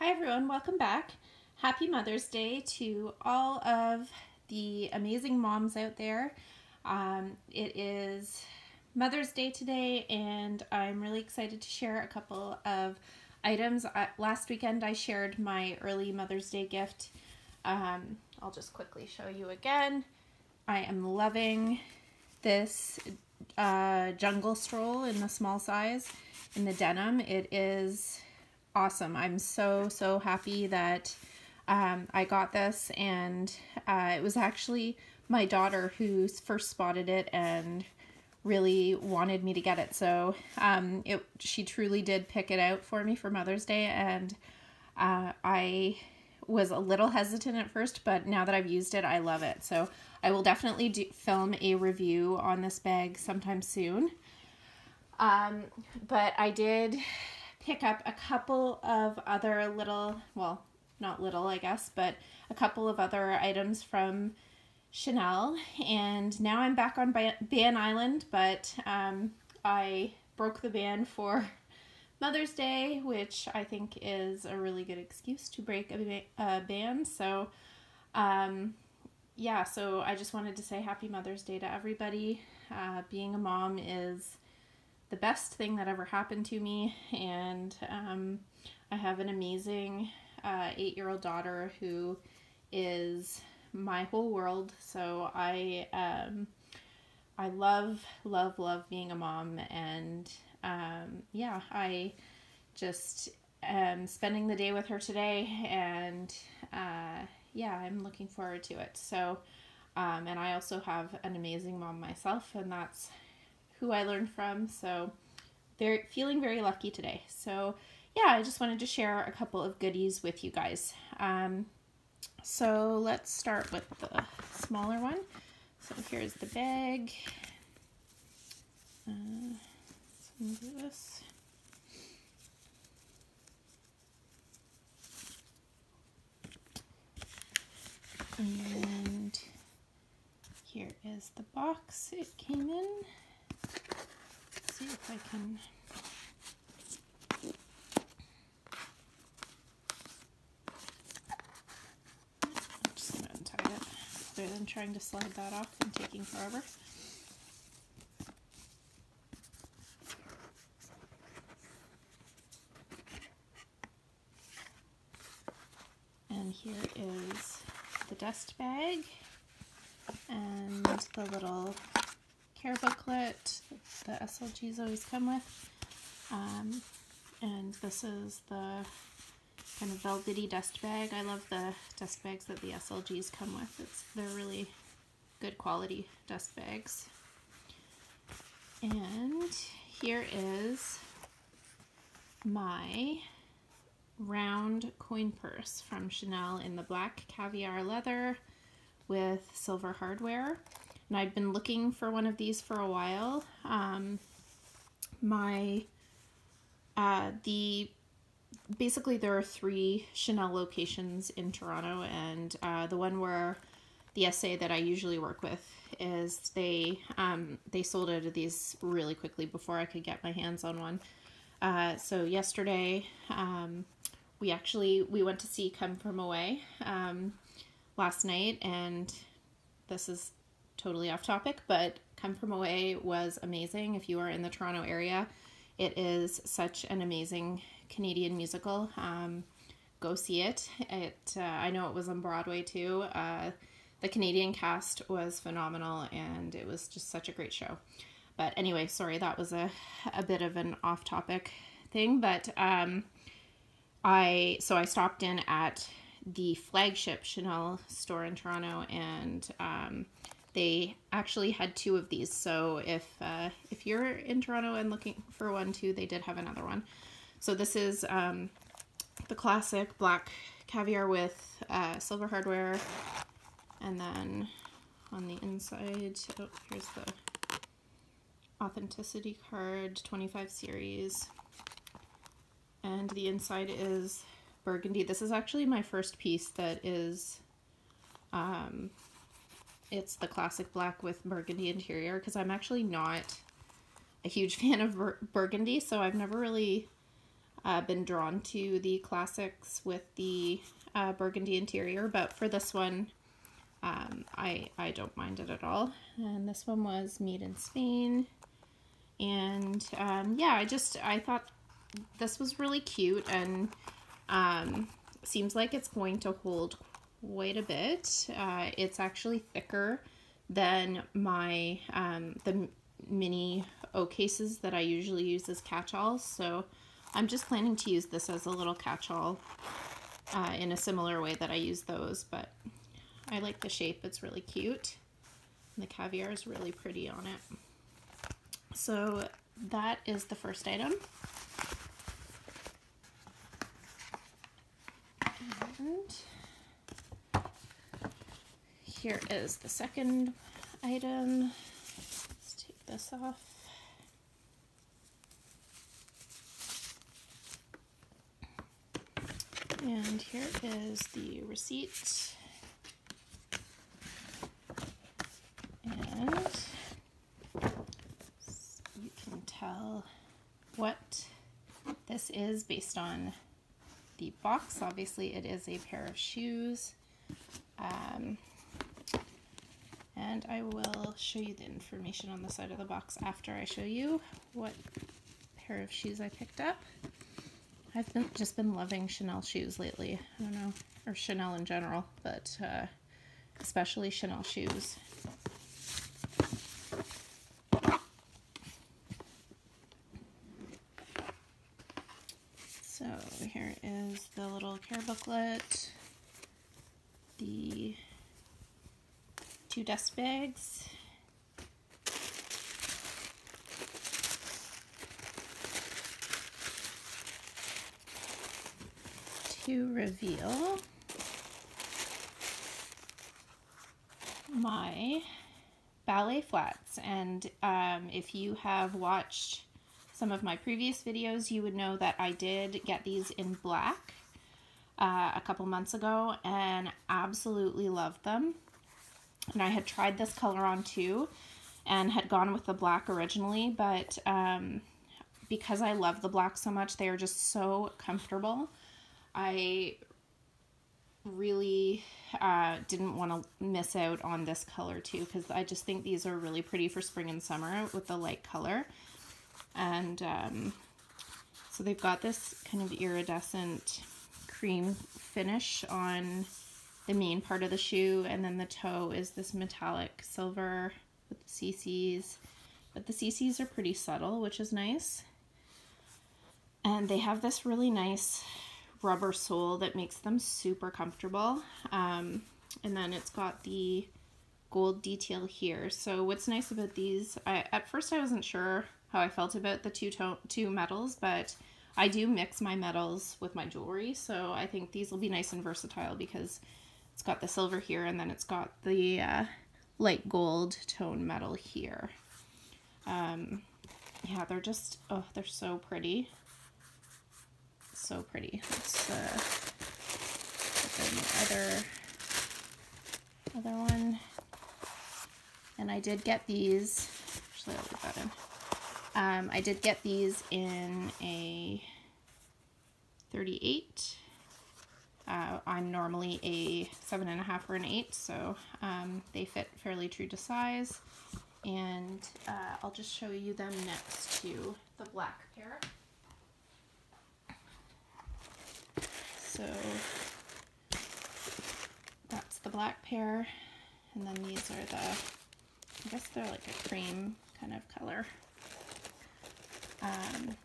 Hi everyone, welcome back. Happy Mother's Day to all of the amazing moms out there. It is Mother's Day today and I'm really excited to share a couple of items. Last weekend I shared my early Mother's Day gift. I'll just quickly show you again. I am loving this jungle stroll in the small size in the denim. It is awesome. I'm so happy that I got this, and it was actually my daughter who first spotted it and really wanted me to get it. So she truly did pick it out for me for Mother's Day, and I was a little hesitant at first, but now that I've used it, I love it. So I will definitely film a review on this bag sometime soon. But I did pick up a couple of other little, well, not little, I guess, but a couple of other items from Chanel. And now I'm back on Ban Island, but I broke the ban for Mother's Day, which I think is a really good excuse to break a ban. So, yeah, so I just wanted to say Happy Mother's Day to everybody. Being a mom is the best thing that ever happened to me, and I have an amazing 8-year-old daughter who is my whole world. So I love being a mom, and yeah, I just am spending the day with her today, and yeah, I'm looking forward to it. So and I also have an amazing mom myself, and that's who I learned from. So feeling very lucky today. So yeah, I just wanted to share a couple of goodies with you guys. So let's start with the smaller one. So here's the bag. Let's do this. And here is the box it came in. Let's see if I can. I'm just going to untie it rather than trying to slide that off and taking forever. And here is the dust bag and the little care booklet the SLGs always come with. And this is the kind of velvety dust bag. I love the dust bags that the SLGs come with. They're really good quality dust bags. And here is my round coin purse from Chanel in the black caviar leather with silver hardware. And I'd been looking for one of these for a while. Basically there are 3 Chanel locations in Toronto, and the one where the SA that I usually work with is they sold out of these really quickly before I could get my hands on one. So yesterday we went to see Come From Away last night, and this is totally off topic, but Come From Away was amazing. If you are in the Toronto area, it is such an amazing Canadian musical. Go see it. I know it was on Broadway too. The Canadian cast was phenomenal, and it was just such a great show. But anyway, sorry, that was a bit of an off-topic thing, but I stopped in at the flagship Chanel store in Toronto, and they actually had 2 of these. So if you're in Toronto and looking for one too, they did have another one. So this is the classic black caviar with silver hardware, and then on the inside, here's the authenticity card, 25 series, and the inside is burgundy. This is actually my first piece that is it's the classic black with burgundy interior, because I'm actually not a huge fan of burgundy, so I've never really been drawn to the classics with the burgundy interior, but for this one, I don't mind it at all. And this one was made in Spain. And yeah, I thought this was really cute, and seems like it's going to hold quite a bit. It's actually thicker than my the mini O cases that I usually use as catch-alls, so I'm just planning to use this as a little catch-all in a similar way that I use those, but I like the shape. It's really cute. And the caviar is really pretty on it. So that is the first item. And here is the second item. Let's take this off. And here is the receipt. And you can tell what this is based on the box. Obviously it is a pair of shoes. And I will show you the information on the side of the box after I show you what pair of shoes I picked up. I've just been loving Chanel shoes lately. I don't know, or Chanel in general, but especially Chanel shoes. So here is the little care booklet, the 2 dust bags, to reveal my ballet flats. And if you have watched some of my previous videos, you would know that I did get these in black a couple months ago and absolutely loved them. And I had tried this color on too and had gone with the black originally, but because I love the black so much, they are just so comfortable. I really didn't want to miss out on this color too, because I just think these are really pretty for spring and summer with the light color. And so they've got this kind of iridescent cream finish on the main part of the shoe, and then the toe is this metallic silver with the CCs, but the CCs are pretty subtle, which is nice. And they have this really nice rubber sole that makes them super comfortable. And then it's got the gold detail here. So what's nice about these, at first I wasn't sure how I felt about the two metals, but I do mix my metals with my jewelry, so I think these will be nice and versatile because it's got the silver here and then it's got the light gold tone metal here. Yeah, they're just, oh, they're so pretty. So pretty. Let's put the other one. And I did get these, actually I'll leave that in. I did get these in a 38. I'm normally a 7.5 or an 8, so they fit fairly true to size. And I'll just show you them next to the black pair. So that's the black pair, and then these are the, I guess they're like a cream kind of color.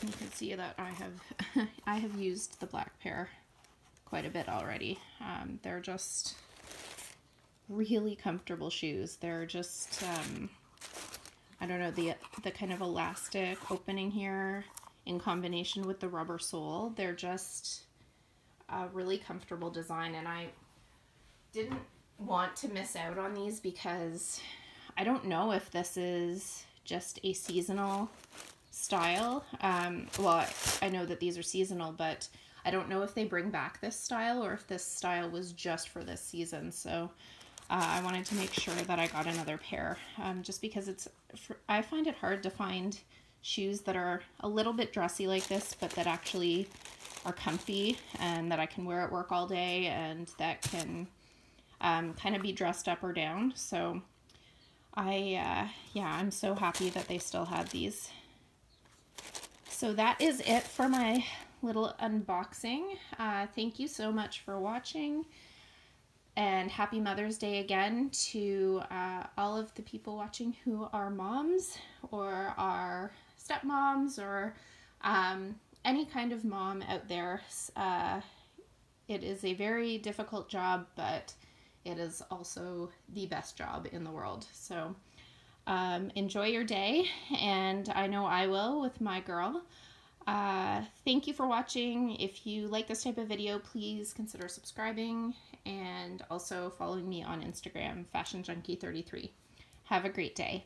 You can see that I have used the black pair quite a bit already. They're just really comfortable shoes. They're just, I don't know, the kind of elastic opening here in combination with the rubber sole. They're just a really comfortable design, and I didn't want to miss out on these because I don't know if this is just a seasonal style. Well, I know that these are seasonal, but I don't know if they bring back this style or if this style was just for this season. So I wanted to make sure that I got another pair, just because I find it hard to find shoes that are a little bit dressy like this, but that actually are comfy and that I can wear at work all day, and that can kind of be dressed up or down. So yeah, I'm so happy that they still have these. So that is it for my little unboxing. Thank you so much for watching, and happy Mother's Day again to all of the people watching who are moms or are stepmoms or any kind of mom out there. It is a very difficult job, but it is also the best job in the world. So enjoy your day, and I know I will with my girl. Thank you for watching. If you like this type of video, please consider subscribing and also following me on Instagram, FashionJunkie33. Have a great day.